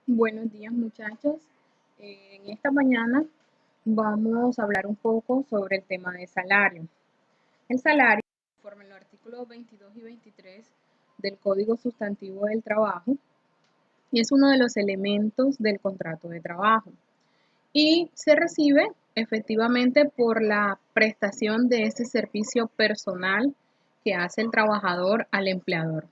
Buenos días muchachos. En esta mañana vamos a hablar un poco sobre el tema de salario. El salario, conforme los artículos 22 y 23 del Código Sustantivo del Trabajo, es uno de los elementos del contrato de trabajo y se recibe efectivamente por la prestación de ese servicio personal que hace el trabajador al empleador.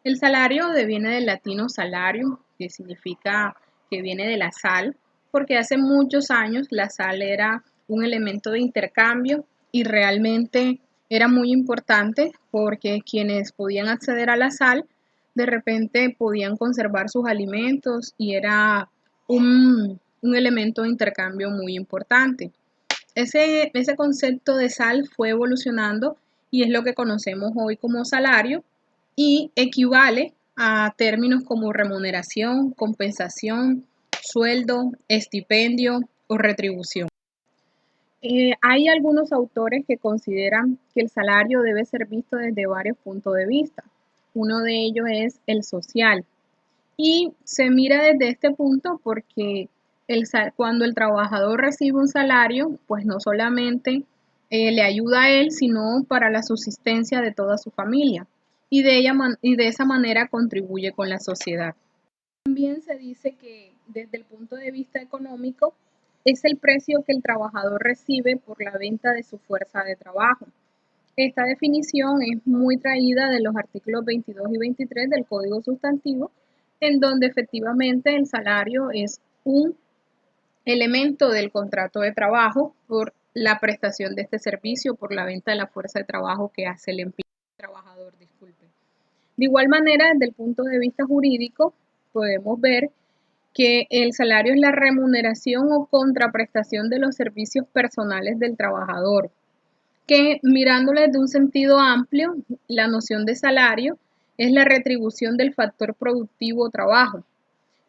El salario deviene del latino salarium, que significa que viene de la sal, porque hace muchos años la sal era un elemento de intercambio y realmente era muy importante porque quienes podían acceder a la sal de repente podían conservar sus alimentos y era un elemento de intercambio muy importante. Ese concepto de sal fue evolucionando y es lo que conocemos hoy como salario y equivale a términos como remuneración, compensación, sueldo, estipendio o retribución. Hay algunos autores que consideran que el salario debe ser visto desde varios puntos de vista. Uno de ellos es el social. Y se mira desde este punto porque cuando el trabajador recibe un salario, pues no solamente le ayuda a él, sino para la subsistencia de toda su familia. Y de esa manera contribuye con la sociedad. También se dice que desde el punto de vista económico es el precio que el trabajador recibe por la venta de su fuerza de trabajo. Esta definición es muy traída de los artículos 22 y 23 del Código Sustantivo, en donde efectivamente el salario es un elemento del contrato de trabajo por la prestación de este servicio, por la venta de la fuerza de trabajo que hace el trabajador, disculpe. De igual manera, desde el punto de vista jurídico, podemos ver que el salario es la remuneración o contraprestación de los servicios personales del trabajador, que mirándolo desde un sentido amplio, la noción de salario es la retribución del factor productivo o trabajo,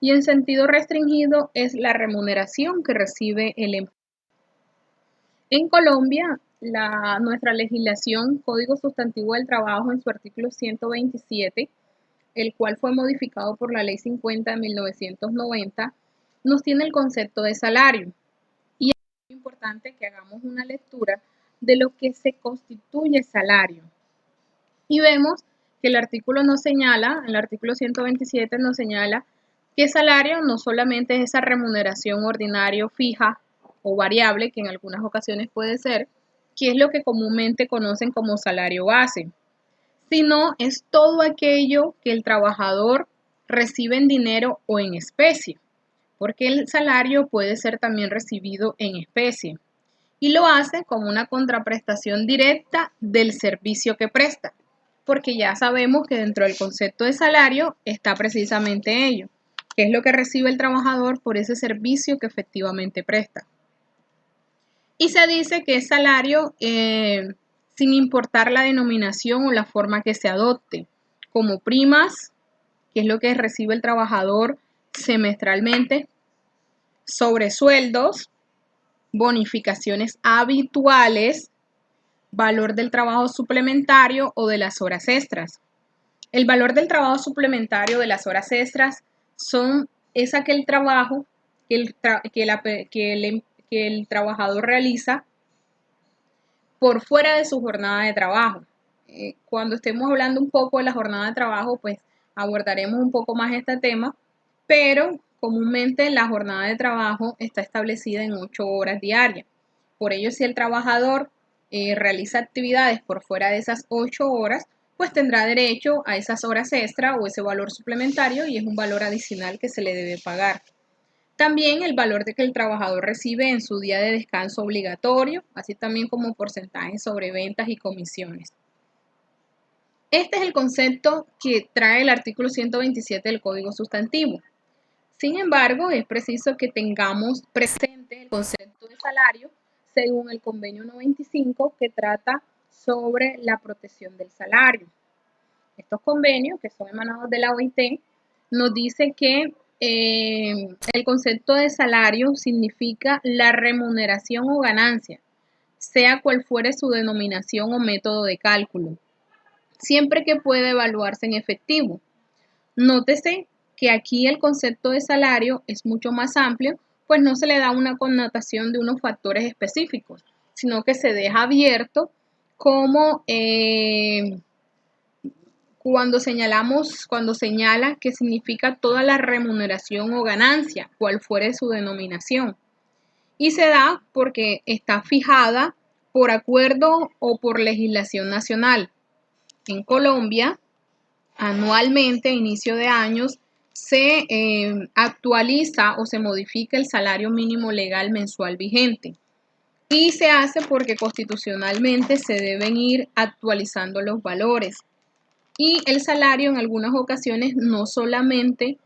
y en sentido restringido es la remuneración que recibe el empleado. En Colombia, nuestra legislación Código Sustantivo del Trabajo en su artículo 127, el cual fue modificado por la Ley 50 de 1990, nos tiene el concepto de salario. Y es muy importante que hagamos una lectura de lo que se constituye salario. Y vemos que el artículo 127 nos señala que salario no solamente es esa remuneración ordinaria fija o variable, que en algunas ocasiones puede ser, que es lo que comúnmente conocen como salario base, sino es todo aquello que el trabajador recibe en dinero o en especie, porque el salario puede ser también recibido en especie y lo hace como una contraprestación directa del servicio que presta, porque ya sabemos que dentro del concepto de salario está precisamente ello, que es lo que recibe el trabajador por ese servicio que efectivamente presta. Y se dice que es salario sin importar la denominación o la forma que se adopte, como primas, que es lo que recibe el trabajador semestralmente, sobresueldos, bonificaciones habituales, valor del trabajo suplementario o de las horas extras. El valor del trabajo suplementario de las horas extras es aquel trabajo que el trabajador realiza por fuera de su jornada de trabajo. Cuando estemos hablando un poco de la jornada de trabajo, pues abordaremos un poco más este tema, pero comúnmente la jornada de trabajo está establecida en 8 horas diarias. Por ello, si el trabajador realiza actividades por fuera de esas 8 horas, pues tendrá derecho a esas horas extra o ese valor suplementario y es un valor adicional que se le debe pagar. También el valor de que el trabajador recibe en su día de descanso obligatorio, así también como porcentajes sobre ventas y comisiones. Este es el concepto que trae el artículo 127 del Código Sustantivo. Sin embargo, es preciso que tengamos presente el concepto de salario según el convenio 95 que trata sobre la protección del salario. Estos convenios, que son emanados de la OIT, nos dice que el concepto de salario significa la remuneración o ganancia, sea cual fuere su denominación o método de cálculo, siempre que pueda evaluarse en efectivo. Nótese que aquí el concepto de salario es mucho más amplio, pues no se le da una connotación de unos factores específicos, sino que se deja abierto como cuando señala que significa toda la remuneración o ganancia, cual fuere su denominación. Y se da porque está fijada por acuerdo o por legislación nacional. En Colombia, anualmente, a inicio de años, se actualiza o se modifica el salario mínimo legal mensual vigente. Y se hace porque constitucionalmente se deben ir actualizando los valores. Y el salario en algunas ocasiones no solamente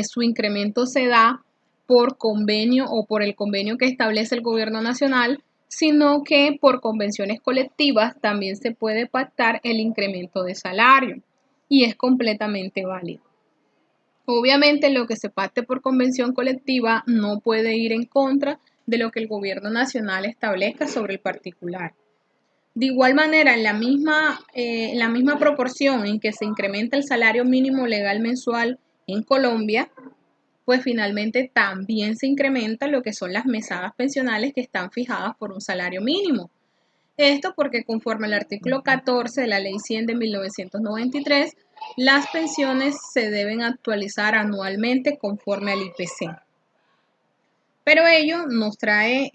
su incremento se da por convenio o por el convenio que establece el gobierno nacional, sino que por convenciones colectivas también se puede pactar el incremento de salario y es completamente válido. Obviamente lo que se pacte por convención colectiva no puede ir en contra de lo que el gobierno nacional establezca sobre el particular. De igual manera, en la misma proporción en que se incrementa el salario mínimo legal mensual en Colombia, pues finalmente también se incrementa lo que son las mesadas pensionales que están fijadas por un salario mínimo. Esto porque conforme al artículo 14 de la Ley 100 de 1993, las pensiones se deben actualizar anualmente conforme al IPC. Pero ello nos trae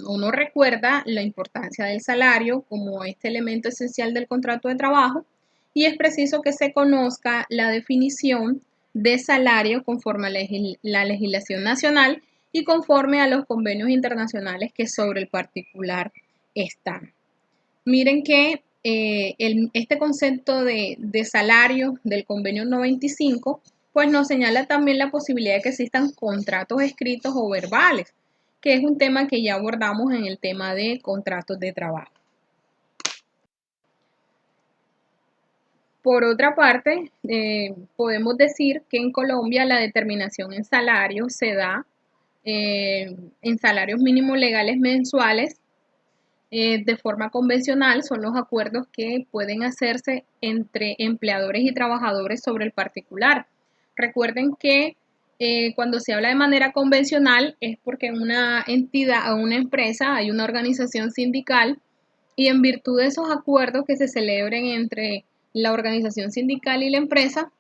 o nos recuerda la importancia del salario como este elemento esencial del contrato de trabajo y es preciso que se conozca la definición de salario conforme a la legislación nacional y conforme a los convenios internacionales que sobre el particular están. Miren que este concepto de salario del convenio 95 pues nos señala también la posibilidad de que existan contratos escritos o verbales, que es un tema que ya abordamos en el tema de contratos de trabajo. Por otra parte, podemos decir que en Colombia la determinación en salario se da en salarios mínimos legales mensuales de forma convencional, son los acuerdos que pueden hacerse entre empleadores y trabajadores sobre el particular. Recuerden que cuando se habla de manera convencional es porque en una entidad o una empresa hay una organización sindical y en virtud de esos acuerdos que se celebren entre la organización sindical y la empresa,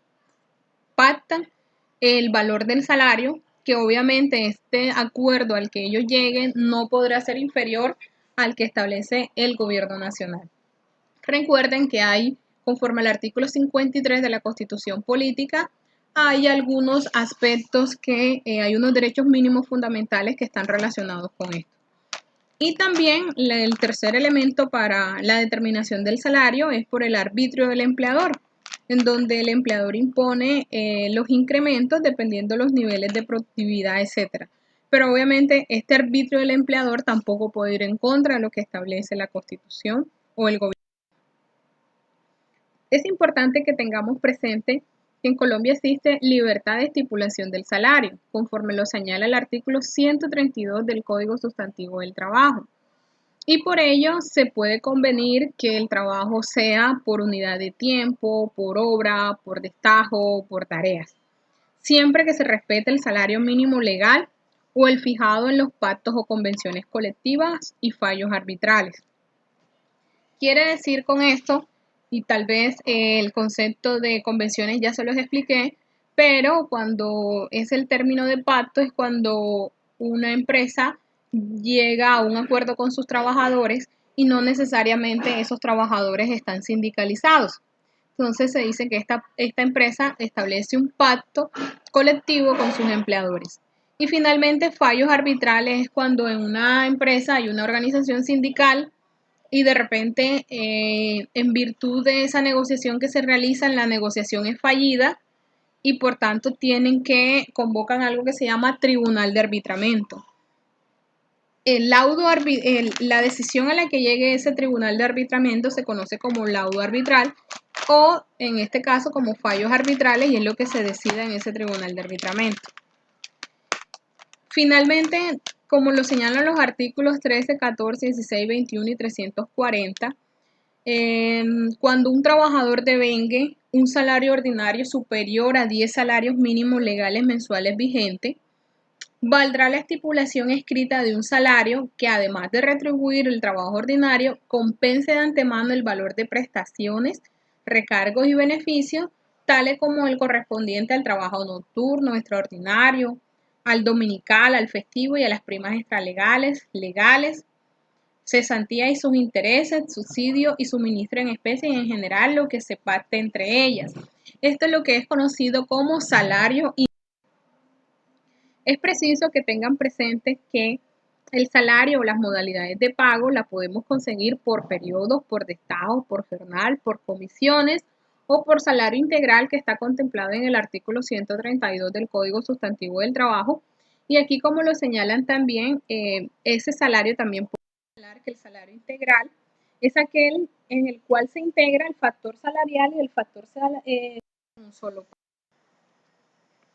pactan el valor del salario, que obviamente este acuerdo al que ellos lleguen no podrá ser inferior al que establece el gobierno nacional. Recuerden que hay, conforme al artículo 53 de la Constitución Política, hay algunos aspectos que hay unos derechos mínimos fundamentales que están relacionados con esto. Y también el tercer elemento para la determinación del salario es por el arbitrio del empleador, en donde el empleador impone los incrementos dependiendo de los niveles de productividad, etc. Pero obviamente este arbitrio del empleador tampoco puede ir en contra de lo que establece la Constitución o el gobierno. Es importante que tengamos presente que en Colombia existe libertad de estipulación del salario, conforme lo señala el artículo 132 del Código Sustantivo del Trabajo. Y por ello se puede convenir que el trabajo sea por unidad de tiempo, por obra, por destajo, por tareas, siempre que se respete el salario mínimo legal o el fijado en los pactos o convenciones colectivas y fallos arbitrales. Quiere decir con esto, y tal vez el concepto de convenciones ya se los expliqué, pero cuando es el término de pacto es cuando una empresa llega a un acuerdo con sus trabajadores y no necesariamente esos trabajadores están sindicalizados. Entonces se dice que esta empresa establece un pacto colectivo con sus empleadores. Y finalmente, fallos arbitrales es cuando en una empresa hay una organización sindical y de repente, en virtud de esa negociación que se realiza, la negociación es fallida y por tanto convocan algo que se llama tribunal de arbitramiento. La decisión a la que llegue ese tribunal de arbitramiento se conoce como laudo arbitral o en este caso como fallos arbitrales y es lo que se decida en ese tribunal de arbitramiento. Finalmente, como lo señalan los artículos 13, 14, 16, 21 y 340, Cuando un trabajador devengue un salario ordinario superior a 10 salarios mínimos legales mensuales vigentes, valdrá la estipulación escrita de un salario que, además de retribuir el trabajo ordinario, compense de antemano el valor de prestaciones, recargos y beneficios, tales como el correspondiente al trabajo nocturno, extraordinario, al dominical, al festivo y a las primas extralegales, legales, cesantía y sus intereses, subsidio y suministro en especie y en general lo que se pacte entre ellas. Esto es lo que es conocido como salario. Es preciso que tengan presente que el salario o las modalidades de pago la podemos conseguir por periodos, por destajo, por jornal, por comisiones o por salario integral que está contemplado en el artículo 132 del Código Sustantivo del Trabajo. Y aquí, como lo señalan también, ese salario también puede señalar que el salario integral es aquel en el cual se integra el factor salarial y el factor en un solo pago.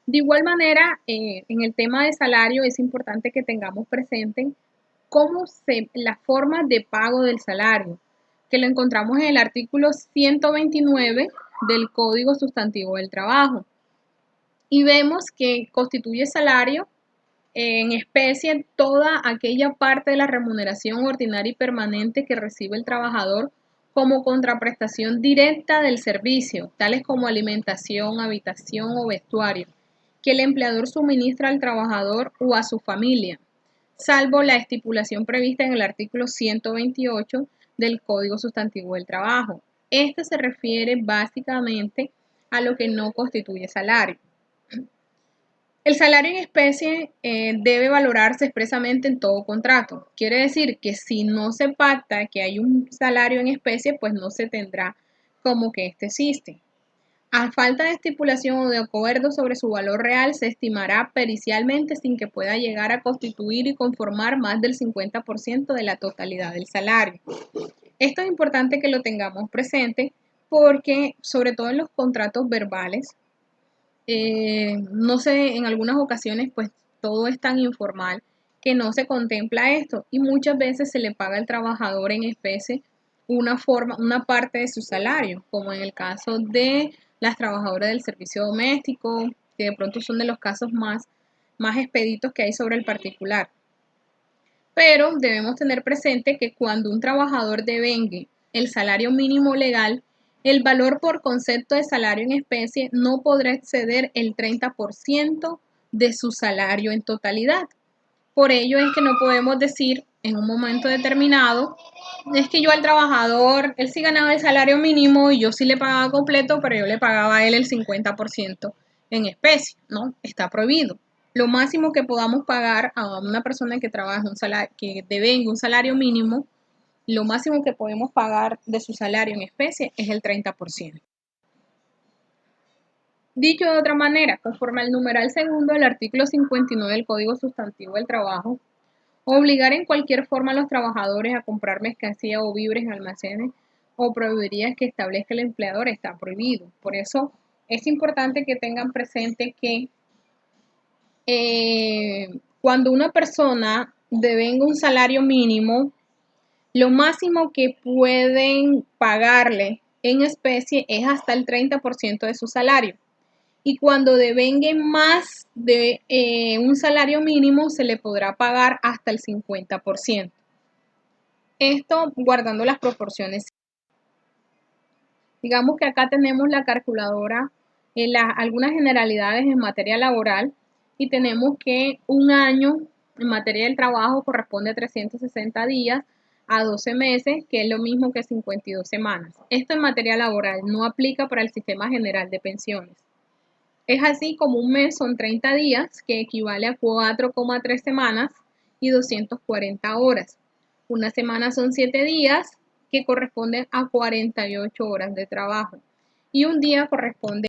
De igual manera, en el tema de salario es importante que tengamos presente la forma de pago del salario, que lo encontramos en el artículo 129 del Código Sustantivo del Trabajo. Y vemos que constituye salario en especie toda aquella parte de la remuneración ordinaria y permanente que recibe el trabajador como contraprestación directa del servicio, tales como alimentación, habitación o vestuario, que el empleador suministra al trabajador o a su familia, salvo la estipulación prevista en el artículo 128 del Código Sustantivo del Trabajo. Este se refiere básicamente a lo que no constituye salario. El salario en especie debe valorarse expresamente en todo contrato. Quiere decir que si no se pacta que hay un salario en especie, pues no se tendrá como que este existe. A falta de estipulación o de acuerdo sobre su valor real, se estimará pericialmente sin que pueda llegar a constituir y conformar más del 50% de la totalidad del salario. Esto es importante que lo tengamos presente porque, sobre todo en los contratos verbales, no sé, en algunas ocasiones pues todo es tan informal que no se contempla esto y muchas veces se le paga al trabajador en especie una parte de su salario, como en el caso de las trabajadoras del servicio doméstico, que de pronto son de los casos más expeditos que hay sobre el particular. Pero debemos tener presente que cuando un trabajador devengue el salario mínimo legal, el valor por concepto de salario en especie no podrá exceder el 30% de su salario en totalidad. Por ello es que no podemos decir en un momento determinado, es que yo al trabajador, él sí ganaba el salario mínimo y yo sí le pagaba completo, pero yo le pagaba a él el 50% en especie, ¿no? Está prohibido. Lo máximo que podamos pagar a una persona que trabaja que devenga un salario mínimo, lo máximo que podemos pagar de su salario en especie es el 30%. Dicho de otra manera, conforme al numeral segundo del artículo 59 del Código Sustantivo del Trabajo, obligar en cualquier forma a los trabajadores a comprar mercancía o víveres en almacenes o proveedorías que establezca el empleador está prohibido. Por eso es importante que tengan presente que cuando una persona devenga un salario mínimo, lo máximo que pueden pagarle en especie es hasta el 30% de su salario. Y cuando devenguen más de un salario mínimo, se le podrá pagar hasta el 50%. Esto guardando las proporciones. Digamos que acá tenemos la calculadora en algunas generalidades en materia laboral y tenemos que un año en materia del trabajo corresponde a 360 días a 12 meses, que es lo mismo que 52 semanas. Esto en materia laboral no aplica para el sistema general de pensiones. Es así como un mes son 30 días, que equivale a 4,3 semanas y 240 horas. Una semana son 7 días, que corresponden a 48 horas de trabajo. Y un día corresponde